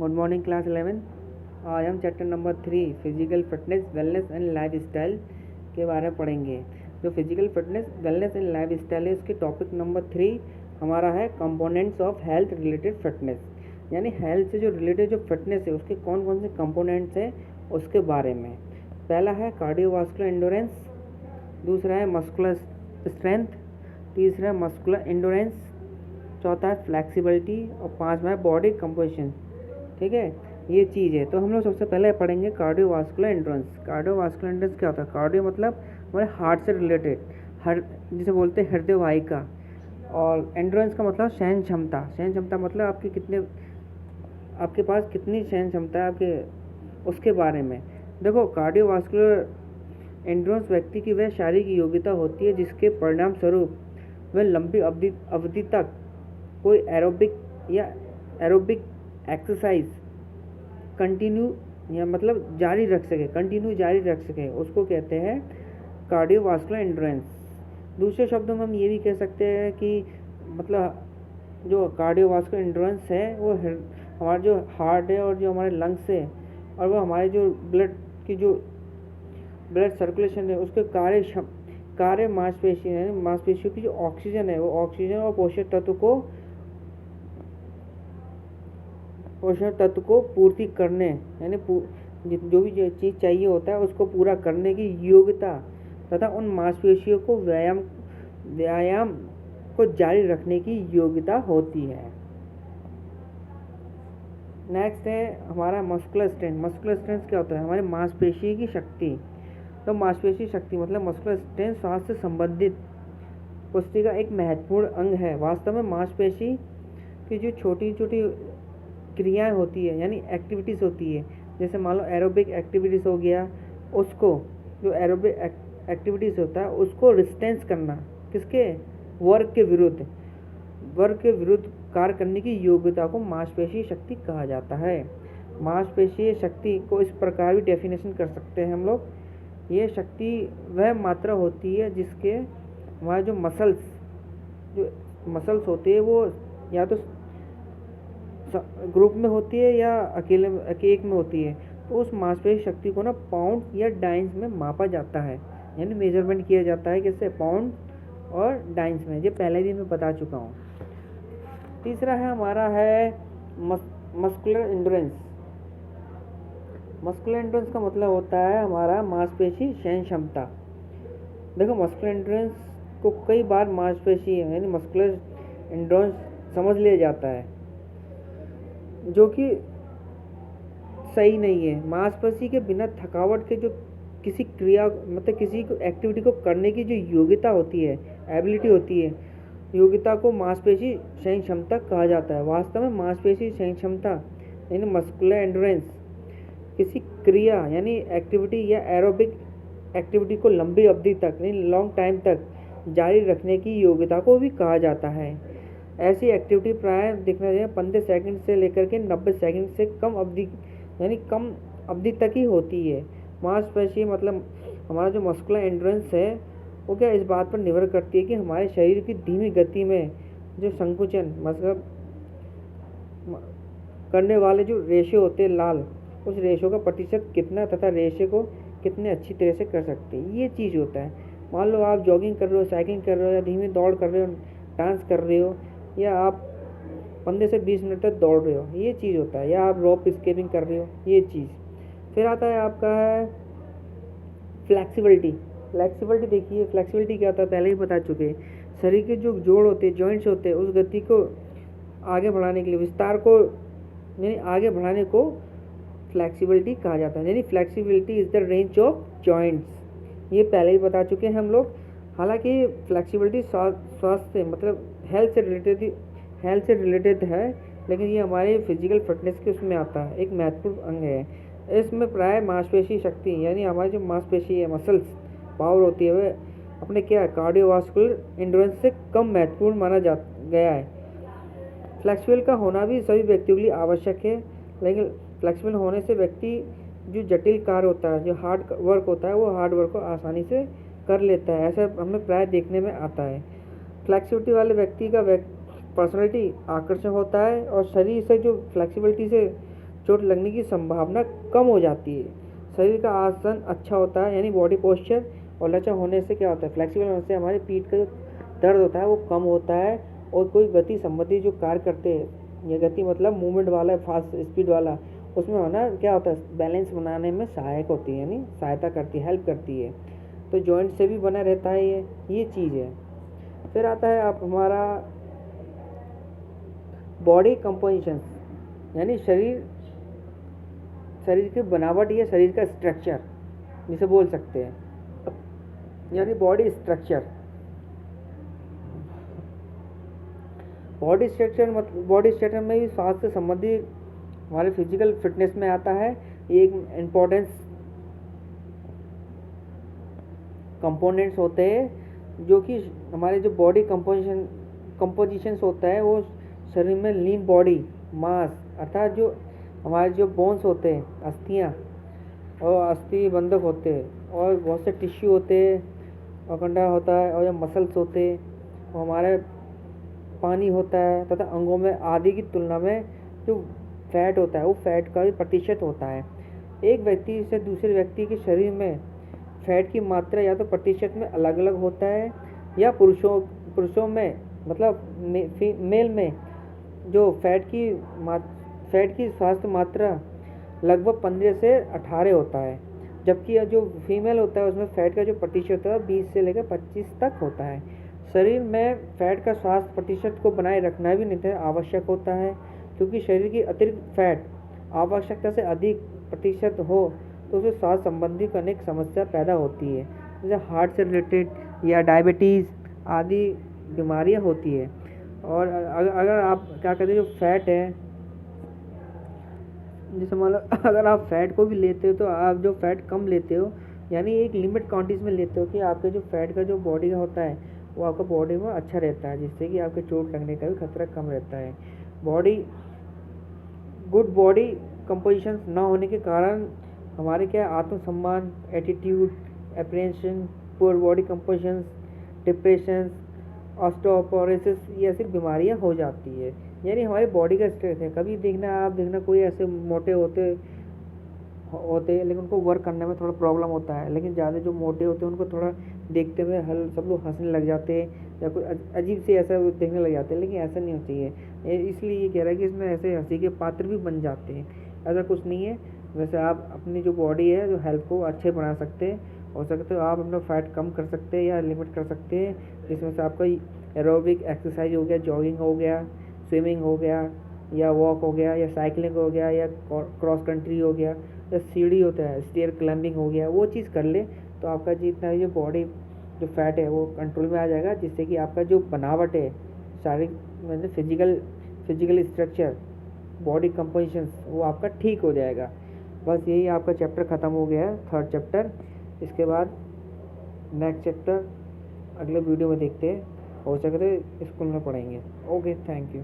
Good morning class 11। आज हम chapter number 3 physical fitness wellness and life style के बारे में पढ़ेंगे। जो physical fitness wellness and life style है, उसके टॉपिक नंबर 3 हमारा है components of health related fitness, यानी हेल्थ से जो रिलेटेड जो फिटनेस है उसके कौन कौन से कंपोनेंट्स हैं उसके बारे में। पहला है कार्डियोवास्कुलर एंडोरेंस, दूसरा है मस्कुलर स्ट्रेंथ, तीसरा है मस्कुलर एंडोरेंस, चौथा है फ्लेक्सिबिलिटी और पांचवा है बॉडी कंपोजिशन। ठीक है, ये चीज़ है। तो हम लोग सबसे पहले पढ़ेंगे कार्डियोवास्कुलर एंड्योरेंस। कार्डियोवास्कुलर एंड्योरेंस क्या होता है? कार्डियो मतलब हमारे हार्ट से रिलेटेड, जिसे बोलते हैं हृदय वाहिका, और एंड्योरेंस का मतलब सहन क्षमता। सहन क्षमता मतलब आपके पास कितनी सहन क्षमता है आपके, उसके बारे में। देखो, कार्डियोवास्कुलर एंड्योरेंस व्यक्ति की वह शारीरिक योग्यता होती है जिसके परिणाम स्वरूप वह लंबी अवधि तक कोई एरोबिक एक्सरसाइज कंटिन्यू या मतलब जारी रख सके, उसको कहते हैं कार्डियोवास्कुलर एंड्योरेंस। दूसरे शब्दों में हम ये भी कह सकते हैं कि मतलब जो कार्डियोवास्कुलर एंड्योरेंस है वो हमारा जो हार्ट है और जो हमारे लंग्स है और वो हमारे जो ब्लड सर्कुलेशन है उसके कार्य मांसपेशियों की जो ऑक्सीजन है वो ऑक्सीजन और पोषक तत्व को पूर्ति करने, यानी जो भी चीज़ चाहिए होता है उसको पूरा करने की योग्यता तथा उन मांसपेशियों को व्यायाम को जारी रखने की योग्यता होती है। नेक्स्ट है हमारा मस्कुलर स्ट्रेंथ। मस्कुलर स्ट्रेंथ क्या होता है? हमारे मांसपेशी की शक्ति। तो मांसपेशी शक्ति मतलब मस्कुलर स्ट्रेंथ स्वास्थ्य से संबंधित पुष्टि का एक महत्वपूर्ण अंग है। वास्तव में मांसपेशी की जो छोटी छोटी क्रियाएं होती है, यानी एक्टिविटीज़ होती है, जैसे मान लो एरोबिक एक्टिविटीज़ हो गया, उसको जो एरोबिक एक्टिविटीज़ होता है उसको रेजिस्टेंस करना, किसके? वर्क के विरुद्ध कार्य करने की योग्यता को मांसपेशी शक्ति कहा जाता है। मांसपेशीय शक्ति को इस प्रकार भी डेफिनेशन कर सकते हैं हम लोग। ये शक्ति वह मात्रा होती है जिसके हमारे जो मसल्स होते हैं वो या तो ग्रुप में होती है या एक में होती है। तो उस मांसपेशी शक्ति को ना पाउंड या डाइंस में मापा जाता है, यानी मेजरमेंट किया जाता है किससे? पाउंड और डाइंस में। ये पहले भी मैं बता चुका हूँ। तीसरा है हमारा है मस्कुलर एंड्योरेंस। मस्कुलर एंड्योरेंस का मतलब होता है हमारा मांसपेशी सहन क्षमता। देखो, मस्कुलर एंड्योरेंस को कई बार मांसपेशी यानी मस्कुलर एंड्योरेंस समझ लिया जाता है, जो कि सही नहीं है। मांसपेशी के बिना थकावट के जो किसी क्रिया मतलब किसी एक्टिविटी को करने की जो योग्यता होती है, एबिलिटी होती है, योग्यता को मांसपेशी सहन क्षमता कहा जाता है। वास्तव में मांसपेशी सहन क्षमता यानी मस्कुलर एंड्योरेंस किसी क्रिया यानी एक्टिविटी या एरोबिक एक्टिविटी को लंबी अवधि तक यानी लॉन्ग टाइम तक जारी रखने की योग्यता को भी कहा जाता है। ऐसी एक्टिविटी प्राय देखना चाहिए 15 सेकंड से लेकर के 90 सेकंड से कम अवधि तक ही होती है। मांसपेशी मतलब हमारा जो मस्कुलर एंड्योरेंस है वो क्या इस बात पर निर्भर करती है कि हमारे शरीर की धीमी गति में जो संकुचन मतलब करने वाले जो रेशे होते हैं लाल, उस रेशो का प्रतिशत कितना तथा रेशे को कितने अच्छी तरह से कर सकते हैं, ये चीज़ होता है। मान लो आप जॉगिंग कर रहे हो, साइकिलिंग कर रहे हो, या धीमी दौड़ कर रहे हो, डांस कर रहे हो, या आप 15 से 20 मिनट तक दौड़ रहे हो, ये चीज़ होता है, या आप रोप स्केटिंग कर रहे हो, ये चीज़। फिर आता है आपका है फ्लैक्सिबिलिटी। देखिए, फ्लैक्सिबिलिटी क्या होता है पहले ही बता चुके हैं। शरीर के जो जोड़ होते हैं, जॉइंट्स होते हैं, उस गति को आगे बढ़ाने के लिए, विस्तार को यानी आगे बढ़ाने को फ्लैक्सिबिलिटी कहा जाता है। यानी flexibility is the range of joints, ये पहले ही बता चुके हैं हम लोग। हालांकि फ्लैक्सिबिलिटी स्वास्थ्य मतलब हेल्थ से रिलेटेड है, लेकिन ये हमारे फिजिकल फिटनेस के उसमें आता है, एक महत्वपूर्ण अंग है। इसमें प्राय मांसपेशी शक्ति यानी हमारी जो मांसपेशी है, मसल्स पावर होती है, वह अपने क्या कार्डियोवास्कुलर एंड्योरेंस से कम महत्वपूर्ण माना गया है। फ्लेक्सिबल का होना भी सभी व्यक्तियों के लिए आवश्यक है, लेकिन फ्लेक्सिबल होने से व्यक्ति जो जटिल कार्य होता है, जो हार्ड वर्क होता है, वो हार्ड वर्क को आसानी से कर लेता है, ऐसा हमें प्राय देखने में आता है। फ्लेक्सिबिलिटी वाले व्यक्ति का पर्सनैलिटी आकर्षक होता है और शरीर से जो फ्लेक्सिबिलिटी से चोट लगने की संभावना कम हो जाती है। शरीर का आसन अच्छा होता है, यानी बॉडी पोस्चर और लचक होने से क्या होता है, फ्लेक्सिबल होने से हमारी पीठ का जो दर्द होता है वो कम होता है। और कोई गति संबंधी जो कार्य करते हैं, ये गति मतलब मूवमेंट वाला, फास्ट स्पीड वाला, उसमें होना क्या होता है, बैलेंस बनाने में सहायक होती है, यानी सहायता करती है, हेल्प करती है। तो जॉइंट से भी बना रहता है ये चीज़ है। फिर आता है आप हमारा बॉडी कंपोजिशन, यानी शरीर की बनावट या शरीर का स्ट्रक्चर जिसे बोल सकते हैं, यानी बॉडी स्ट्रक्चर। बॉडी स्ट्रक्चर में भी स्वास्थ्य संबंधी हमारे फिजिकल फिटनेस में आता है। ये एक इम्पोर्टेंस कंपोनेंट्स होते हैं जो कि हमारे जो बॉडी कंपोजिशंस होता है वो शरीर में लीन बॉडी मास, अर्थात जो हमारे जो बोन्स होते हैं, अस्थियाँ और अस्थि बंधक होते हैं, और बहुत से टिश्यू होते हैं, अखंडा होता है, और जो मसल्स होते हैं, और हमारे पानी होता है, तथा अंगों में आदि की तुलना में जो फैट होता है वो फैट का भी प्रतिशत होता है। एक व्यक्ति से दूसरे व्यक्ति के शरीर में फैट की मात्रा या तो प्रतिशत में अलग अलग होता है, या पुरुषों में मतलब मेल में जो फैट की स्वास्थ्य मात्रा लगभग 15 से 18 होता है, जबकि जो फीमेल होता है उसमें फैट का जो प्रतिशत होता है 20 से लेकर 25 तक होता है। शरीर में फैट का स्वास्थ्य प्रतिशत को बनाए रखना भी नित्य आवश्यक होता है, क्योंकि शरीर की अतिरिक्त फैट आवश्यकता से अधिक प्रतिशत हो तो उसमें स्वास्थ्य संबंधी अनेक समस्या पैदा होती है, जैसे हार्ट से रिलेटेड या डायबिटीज़ आदि बीमारियां होती है। और अगर आप क्या कहते हैं, जो फैट है, जैसे मान लो अगर आप फैट को भी लेते हो तो आप जो फैट कम लेते हो, यानी एक लिमिट क्वांटिटीज में लेते हो, कि आपके जो फैट का जो बॉडी का होता है वो आपका बॉडी में अच्छा रहता है, जिससे कि आपके चोट लगने का भी खतरा कम रहता है। गुड बॉडी कंपोजिशन ना होने के कारण हमारे क्या आत्मसम्मान, attitude, apprehension, poor body composition, depression, osteoporosis, ये ऐसी बीमारियां हो जाती है। यानी हमारी बॉडी का स्ट्रेस है। कभी आप देखना कोई ऐसे मोटे होते हैं लेकिन उनको वर्क करने में थोड़ा प्रॉब्लम होता है, लेकिन ज़्यादा जो मोटे होते हैं उनको थोड़ा देखते हुए सब लोग हंसने लग जाते हैं, या कोई अजीब से ऐसा देखने लग जाते हैं, लेकिन ऐसा नहीं होना चाहिए। इसलिए ये कह रहा है कि इसमें ऐसे हंसी के पात्र भी बन जाते हैं, ऐसा कुछ नहीं है। वैसे आप अपनी जो बॉडी है जो हेल्थ को अच्छे बना सकते हैं, हो सकते हो आप अपना फैट कम कर सकते हैं या लिमिट कर सकते हैं, जिसमें से आपका एरोबिक एक्सरसाइज हो गया, जॉगिंग हो गया, स्विमिंग हो गया, या वॉक हो गया, या साइकिलिंग हो गया, या क्रॉस कंट्री हो गया, या सीढ़ी होता है स्टेयर क्लाइंबिंग हो गया, वो चीज़ कर ले तो आपका जितना जो बॉडी जो फैट है वो कंट्रोल में आ जाएगा, जिससे कि आपका जो बनावट है, शारीरिक मतलब फिजिकल स्ट्रक्चर, बॉडी कंपोजिशन वो आपका ठीक हो जाएगा। बस यही आपका चैप्टर ख़त्म हो गया है, 3rd चैप्टर। इसके बाद नेक्स्ट चैप्टर अगले वीडियो में देखते हैं, हो सके तो स्कूल में पढ़ेंगे। Okay, thank you.